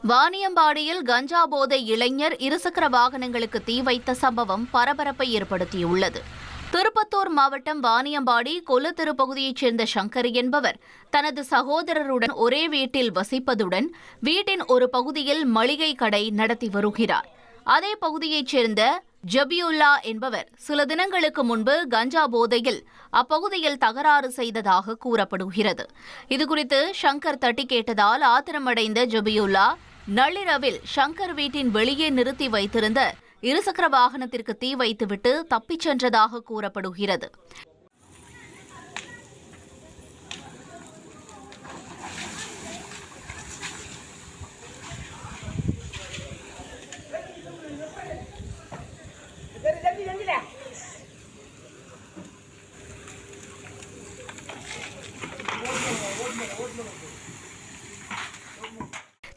வாணியம்பாடியில் கஞ்சா போதை இளைஞர் இருசக்கர வாகனங்களுக்கு தீ வைத்த சம்பவம் பரபரப்பை ஏற்படுத்தியுள்ளது. திருப்பத்தூர் மாவட்டம் வாணியம்பாடி கொல்லுத்தெரு பகுதியைச் சேர்ந்த சங்கர் என்பவர் தனது சகோதரருடன் ஒரே வீட்டில் வசிப்பதுடன் வீட்டின் ஒரு பகுதியில் மளிகை கடை நடத்தி வருகிறார். அதே பகுதியைச் சேர்ந்த ஜபியுல்லா என்பவர் சில தினங்களுக்கு முன்பு கஞ்சா போதையில் அப்பகுதியில் தகராறு செய்ததாக கூறப்படுகிறது. இதுகுறித்து சங்கர் தட்டி கேட்டதால் ஆத்திரமடைந்த ஜபியுல்லா நள்ளிரவில் சங்கர் வீட்டின் வெளியே நிறுத்தி வைத்திருந்த இருசக்கர வாகனத்திற்கு தீ வைத்துவிட்டு தப்பிச் சென்றதாக கூறப்படுகிறது.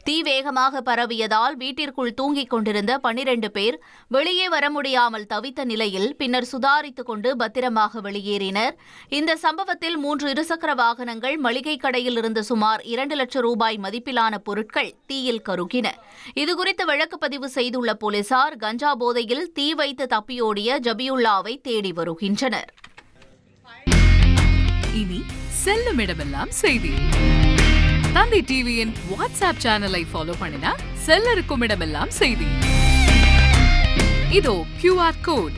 தீ வேகமாக பரவியதால் வீட்டிற்குள் தூங்கிக் கொண்டிருந்த 12 பேர் வெளியே வர முடியாமல் தவித்த நிலையில் பின்னர் சுதாரித்துக் கொண்டு பத்திரமாக வெளியேறினர். இந்த சம்பவத்தில் 3 இருசக்கர வாகனங்கள், மளிகை கடையில் இருந்த சுமார் 2 லட்சம் ரூபாய் மதிப்பிலான பொருட்கள் தீயில் கருகின. இதுகுறித்து வழக்கு பதிவு செய்துள்ள போலீசார் கஞ்சா போதையில் தீ வைத்து தப்பியோடிய ஜபியுல்லாவை தேடி வருகின்றனர். இனி செல்லும் இடமெல்லாம் செய்தி. தந்தை டிவியின் வாட்ஸ்அப் சேனலை ஃபாலோ பண்ணினா செல்லருக்கும் இடமெல்லாம் செய்தி. இதோ QR கோட்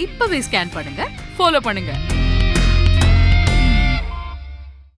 இப்பவே ஸ்கேன் பண்ணுங்க, ஃபாலோ பண்ணுங்க.